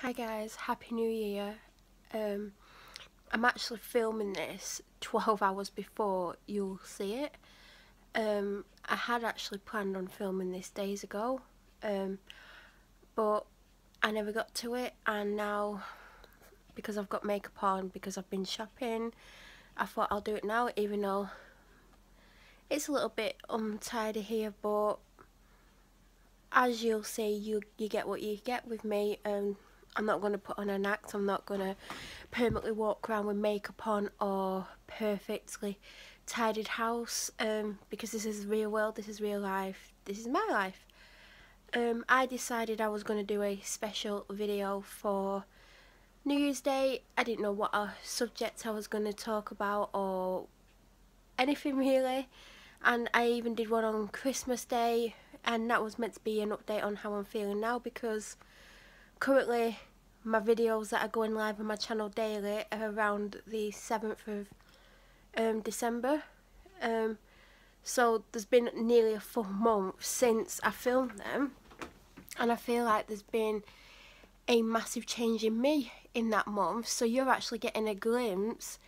Hi guys, Happy New Year. I'm actually filming this 12 hours before you'll see it. I had actually planned on filming this days ago, but I never got to it, and now because I've got makeup on, because I've been shopping, I thought I'll do it now, even though it's a little bit untidy here, but as you'll see, you get what you get with me. I'm not going to put on an act, I'm not going to permanently walk around with makeup on or perfectly tidied house, because this is real world, this is real life, this is my life. I decided I was going to do a special video for New Year's Day. I didn't know what subject I was going to talk about or anything really, and I even did one on Christmas Day, and that was meant to be an update on how I'm feeling now, because currently my videos that are going live on my channel daily are around the 7th of December. So there's been nearly a full month since I filmed them, and I feel like there's been a massive change in me in that month. So you're actually getting a glimpse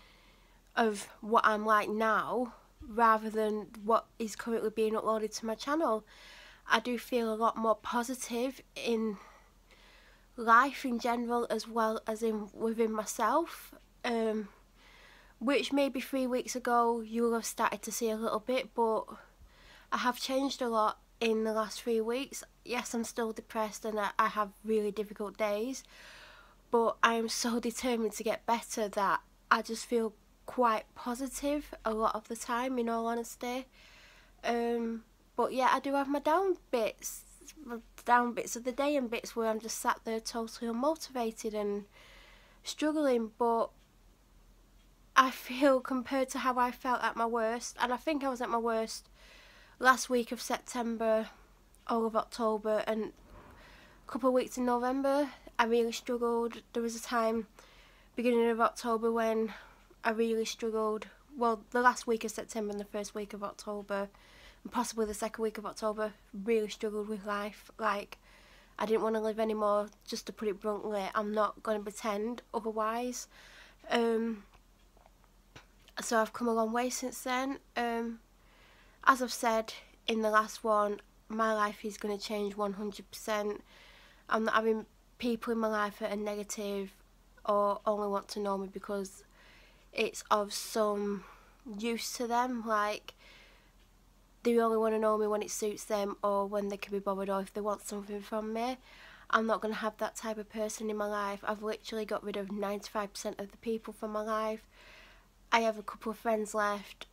of what I'm like now rather than what is currently being uploaded to my channel. I do feel a lot more positive in life in general, as well as within myself, which maybe 3 weeks ago you will have started to see a little bit, but I have changed a lot in the last 3 weeks. Yes, I'm still depressed and I have really difficult days, but I am so determined to get better that I just feel quite positive a lot of the time, in all honesty. But yeah, I do have my down bits of the day, and bits where I'm just sat there totally unmotivated and struggling, but I feel, compared to how I felt at my worst, and I think I was at my worst last week of September, all of October, and a couple of weeks in November, I really struggled. There was a time, beginning of October, when I really struggled. Well, the last week of September and the first week of October, and possibly the second week of October, really struggled with life. Like, I didn't want to live anymore, just to put it bluntly. I'm not going to pretend otherwise. So I've come a long way since then. As I've said in the last one, my life is going to change 100%. I'm not having people in my life that are negative or only want to know me because it's of some use to them. Like, they only want to know me when it suits them or when they can be bothered, or if they want something from me. I'm not going to have that type of person in my life. I've literally got rid of 95% of the people from my life. I have a couple of friends left,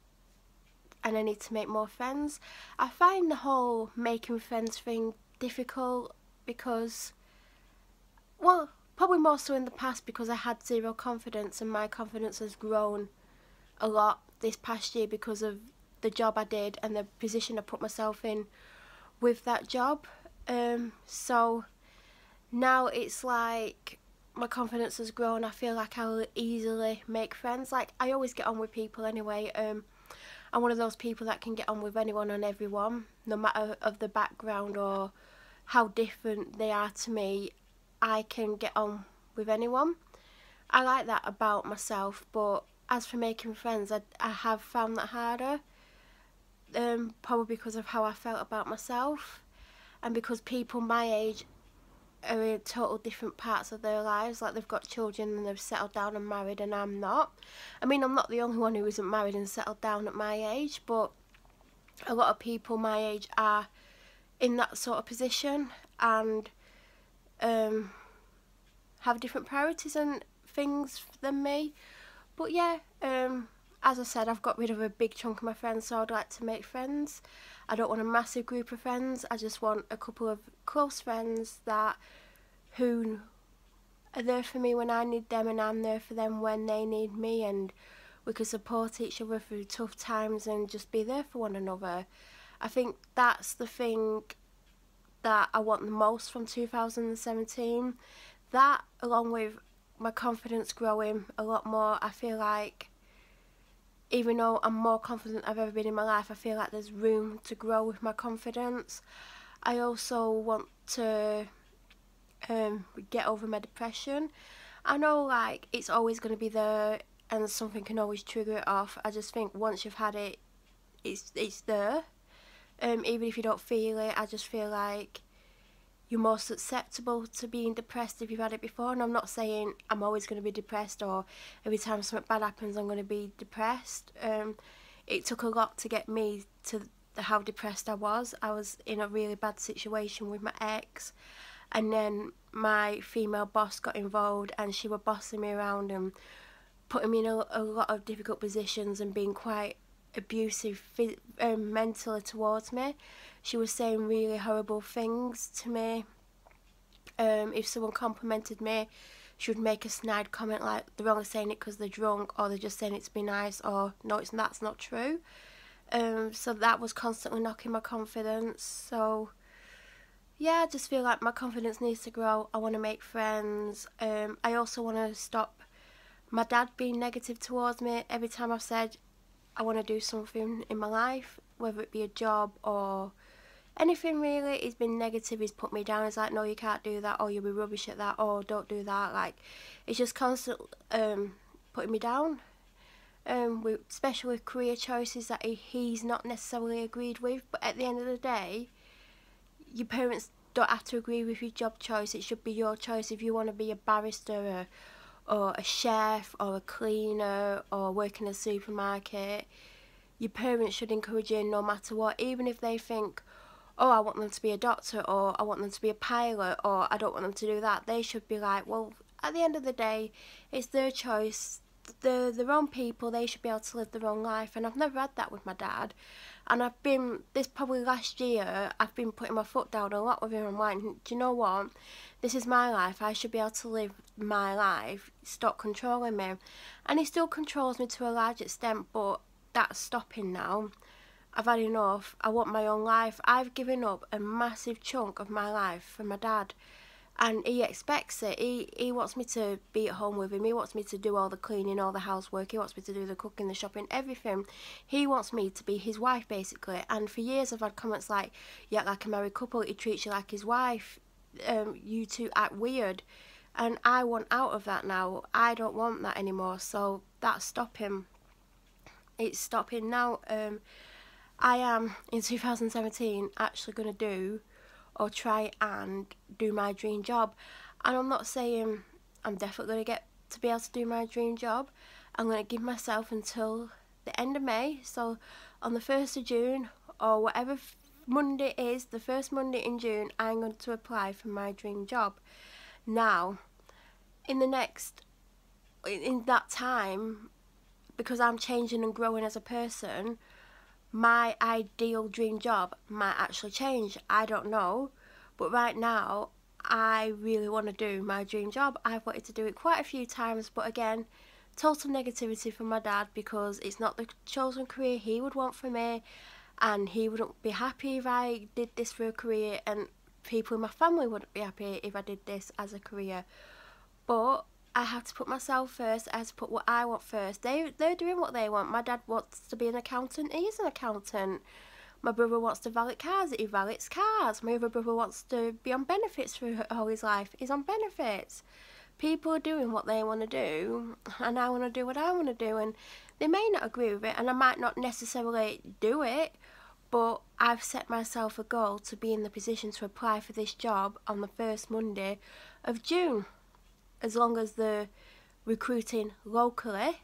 and I need to make more friends. I find the whole making friends thing difficult because, well, probably more so in the past, because I had zero confidence, and my confidence has grown a lot this past year because of the job I did and the position I put myself in with that job. So now it's like my confidence has grown. I feel like I'll easily make friends. Like, I always get on with people anyway. I'm one of those people that can get on with anyone and everyone, no matter of the background or how different they are to me. I can get on with anyone. I like that about myself, but as for making friends, I have found that harder. Probably because of how I felt about myself, and because people my age are in total different parts of their lives. Like, they've got children and they've settled down and married, and I'm not. I mean, I'm not the only one who isn't married and settled down at my age, but a lot of people my age are in that sort of position and have different priorities and things than me. But yeah, as I said, I've got rid of a big chunk of my friends, so I'd like to make friends. I don't want a massive group of friends. I just want a couple of close friends who are there for me when I need them, and I'm there for them when they need me, and we can support each other through tough times and just be there for one another. I think that's the thing that I want the most from 2017. That, along with my confidence growing a lot more. I feel like, even though I'm more confident I've ever been in my life, I feel like there's room to grow with my confidence. I also want to get over my depression. I know, like, it's always going to be there and something can always trigger it off. I just think once you've had it, it's there. Even if you don't feel it, I just feel like you're more susceptible to being depressed if you've had it before. And I'm not saying I'm always going to be depressed or every time something bad happens I'm going to be depressed. It took a lot to get me to how depressed I was. I was in a really bad situation with my ex, and then my female boss got involved and she was bossing me around and putting me in a lot of difficult positions and being quite abusive mentally towards me. She was saying really horrible things to me. If someone complimented me, she would make a snide comment like they're only saying it because they're drunk, or they're just saying it to be nice, or no, that's not true. So that was constantly knocking my confidence. So yeah, I just feel like my confidence needs to grow. I want to make friends. I also want to stop my dad being negative towards me. Every time I've said I want to do something in my life, whether it be a job or anything really, he's been negative. He's put me down. He's like, no, you can't do that, or you'll be rubbish at that, or don't do that. Like, it's just constant putting me down. Especially with career choices that he's not necessarily agreed with. But at the end of the day, your parents don't have to agree with your job choice. It should be your choice. If you want to be a barrister or a chef or a cleaner or work in a supermarket, your parents should encourage you no matter what. Even if they think, oh, I want them to be a doctor, or I want them to be a pilot, or I don't want them to do that, they should be like, well, at the end of the day, it's their choice. They're their own people. They should be able to live their own life. And I've never had that with my dad. And probably last year, I've been putting my foot down a lot with him. I'm like, do you know what? This is my life. I should be able to live my life. Stop controlling me. And he still controls me to a large extent, but that's stopping now. I've had enough. I want my own life. I've given up a massive chunk of my life for my dad. And he expects it. He wants me to be at home with him. He wants me to do all the cleaning, all the housework. He wants me to do the cooking, the shopping, everything. He wants me to be his wife, basically. And for years I've had comments like, you act like a married couple, he treats you like his wife. You two act weird. And I want out of that now. I don't want that anymore. So that's stopping. It's stopping now. I am, in 2017, actually going to do or try and do my dream job. And I'm not saying I'm definitely going to get to be able to do my dream job. I'm going to give myself until the end of May. So on the 1st of June, or whatever Monday is, the first Monday in June, I'm going to apply for my dream job. Now, in that time, because I'm changing and growing as a person, my ideal dream job might actually change. I don't know. But right now, I really want to do my dream job. I've wanted to do it quite a few times, but again, total negativity from my dad, because it's not the chosen career he would want for me, and he wouldn't be happy if I did this for a career, and people in my family wouldn't be happy if I did this as a career. But I have to put myself first. I have to put what I want first. They're doing what they want. My dad wants to be an accountant. He's an accountant. My brother wants to valet cars. He valets cars. My other brother wants to be on benefits for all his life. He's on benefits. People are doing what they want to do, and I want to do what I want to do. And they may not agree with it, and I might not necessarily do it, but I've set myself a goal to be in the position to apply for this job on the first Monday of June. As long as they're recruiting locally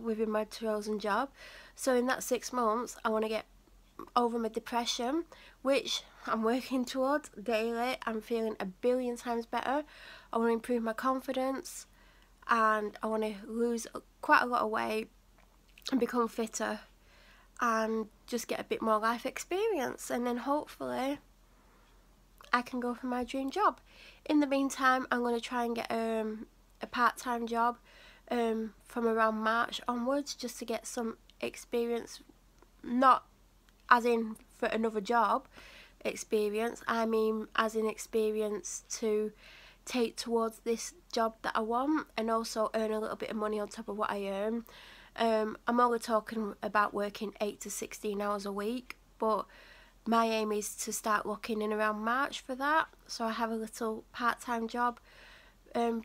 within my chosen job. So in that 6 months, I want to get over my depression, which I'm working towards daily. I'm feeling a billion times better. I want to improve my confidence, and I want to lose quite a lot of weight and become fitter and just get a bit more life experience, and then hopefully I can go for my dream job. In the meantime, I'm going to try and get a part-time job from around March onwards, just to get some experience, not as in for another job experience, I mean as in experience to take towards this job that I want, and also earn a little bit of money on top of what I earn. I'm only talking about working 8 to 16 hours a week, but my aim is to start looking in around March for that. So I have a little part-time job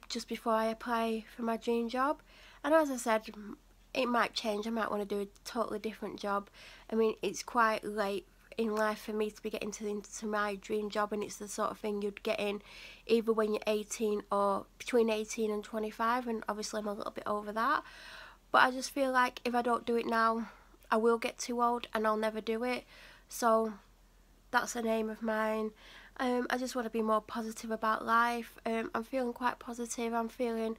just before I apply for my dream job. And as I said, it might change. I might want to do a totally different job. I mean, it's quite late in life for me to be getting into my dream job, and it's the sort of thing you'd get in either when you're 18 or between 18 and 25, and obviously I'm a little bit over that. But I just feel like if I don't do it now, I will get too old and I'll never do it. So that's an aim of mine. I just want to be more positive about life. I'm feeling quite positive. I'm feeling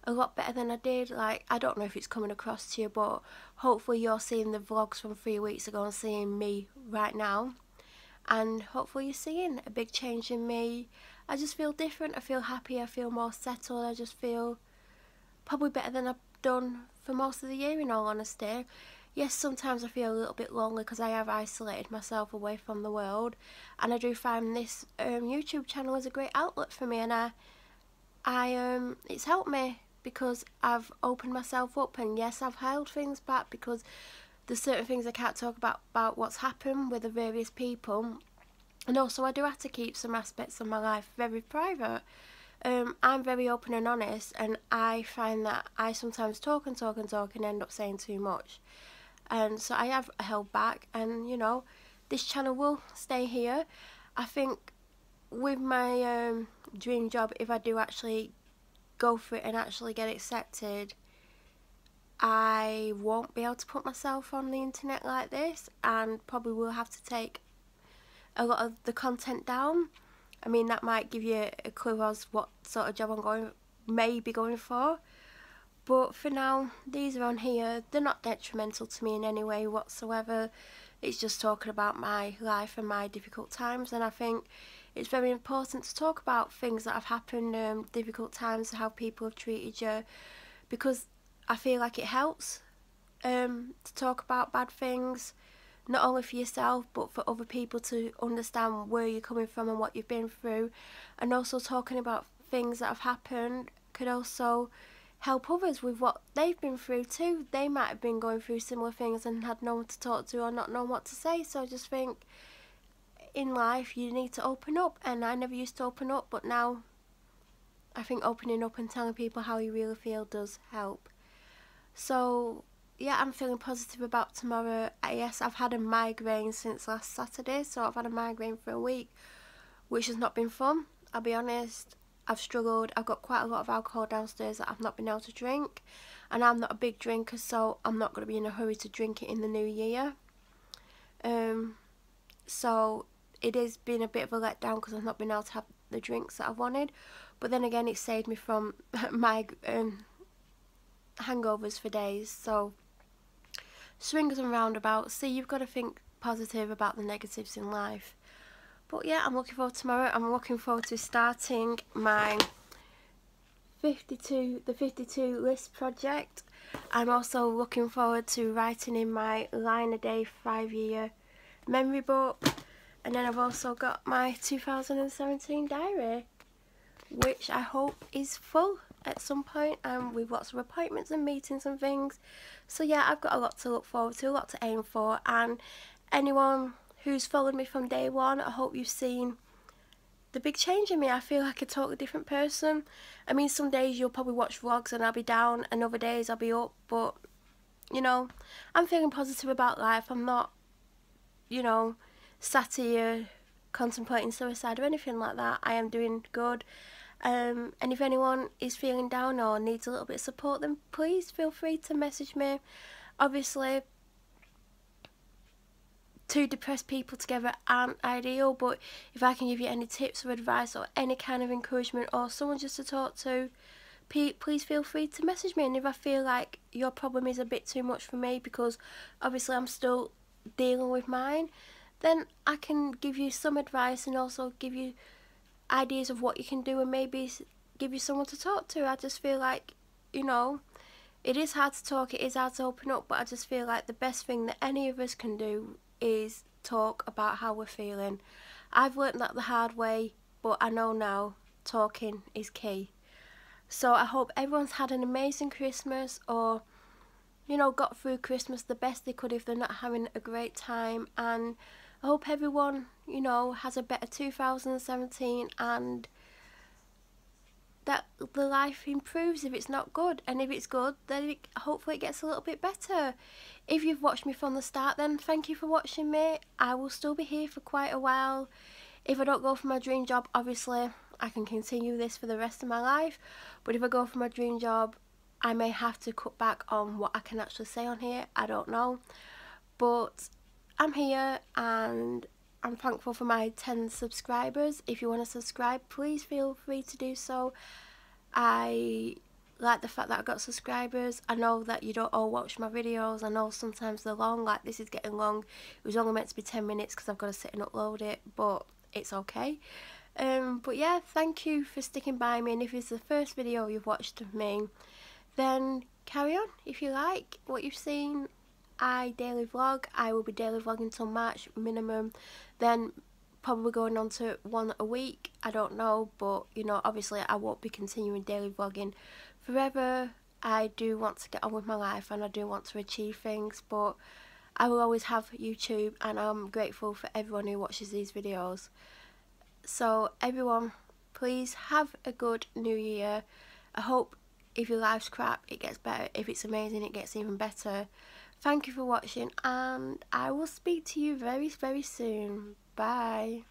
a lot better than I did. Like, I don't know if it's coming across to you, but hopefully you're seeing the vlogs from 3 weeks ago and seeing me right now, and hopefully you're seeing a big change in me. I just feel different. I feel happy. I feel more settled. I just feel probably better than I've done for most of the year, in all honesty. Yes, sometimes I feel a little bit lonely because I have isolated myself away from the world, and I do find this YouTube channel is a great outlet for me, and it's helped me because I've opened myself up, and yes, I've held things back because there's certain things I can't talk about what's happened with the various people, and also I do have to keep some aspects of my life very private. I'm very open and honest, and I find that I sometimes talk and end up saying too much. And so I have held back, and you know, this channel will stay here. I think with my dream job, if I do actually go for it and actually get accepted, I won't be able to put myself on the internet like this, and probably will have to take a lot of the content down. I mean, that might give you a clue as what sort of job I'm may be going for. But for now, these are on here. They're not detrimental to me in any way whatsoever. It's just talking about my life and my difficult times. And I think it's very important to talk about things that have happened, difficult times, how people have treated you. Because I feel like it helps to talk about bad things. Not only for yourself, but for other people to understand where you're coming from and what you've been through. And also talking about things that have happened could also help others with what they've been through too. They might have been going through similar things and had no one to talk to or not known what to say. So I just think in life you need to open up, and I never used to open up, but now I think opening up and telling people how you really feel does help. So yeah, I'm feeling positive about tomorrow. Yes, I've had a migraine since last Saturday, so I've had a migraine for a week, which has not been fun, I'll be honest. I've struggled. I've got quite a lot of alcohol downstairs that I've not been able to drink, and I'm not a big drinker, so I'm not going to be in a hurry to drink it in the new year. So it has been a bit of a letdown because I've not been able to have the drinks that I wanted, but then again, it saved me from my hangovers for days. So swings and roundabouts. See, you've got to think positive about the negatives in life. But yeah, I'm looking forward to tomorrow. I'm looking forward to starting my 52 list project. I'm also looking forward to writing in my line a day 5-year memory book. And then I've also got my 2017 diary, which I hope is full at some point, and with lots of appointments and meetings and things. So yeah, I've got a lot to look forward to, a lot to aim for. And anyone who's followed me from day one, I hope you've seen the big change in me. I feel like a totally different person. I mean, some days you'll probably watch vlogs and I'll be down, and other days I'll be up, but you know, I'm feeling positive about life. I'm not, you know, sat here contemplating suicide or anything like that. I am doing good. And if anyone is feeling down or needs a little bit of support, then please feel free to message me. Obviously, two depressed people together aren't ideal, but if I can give you any tips or advice or any kind of encouragement or someone just to talk to, please feel free to message me. And if I feel like your problem is a bit too much for me, because obviously I'm still dealing with mine, then I can give you some advice and also give you ideas of what you can do, and maybe give you someone to talk to. I just feel like, you know, it is hard to talk, it is hard to open up, but I just feel like the best thing that any of us can do is talk about how we're feeling. I've learnt that the hard way, but I know now talking is key. So I hope everyone's had an amazing Christmas, or you know, got through Christmas the best they could if they're not having a great time, and I I hope everyone, you know, has a better 2017 and that the life improves if it's not good, and if it's good, then hopefully it gets a little bit better. If you've watched me from the start, then thank you for watching me. I will still be here for quite a while. If I don't go for my dream job, obviously I can continue this for the rest of my life, but if I go for my dream job, I may have to cut back on what I can actually say on here. I don't know, but I'm here and I'm thankful for my 10 subscribers. If you want to subscribe, please feel free to do so. I like the fact that I got subscribers. I know that you don't all watch my videos. I know sometimes they're long, like this is getting long. It was only meant to be 10 minutes because I've got to sit and upload it, but it's okay. But yeah, thank you for sticking by me, and if it's the first video you've watched of me, then carry on if you like what you've seen. I daily vlog. I will be daily vlogging till March minimum, then probably going on to one a week. I don't know, but you know, obviously I won't be continuing daily vlogging forever. I do want to get on with my life and I do want to achieve things, but I will always have YouTube, and I'm grateful for everyone who watches these videos. So everyone, please have a good new year. I hope if your life's crap, it gets better. If it's amazing, it gets even better. Thank you for watching, and I will speak to you very, very soon. Bye.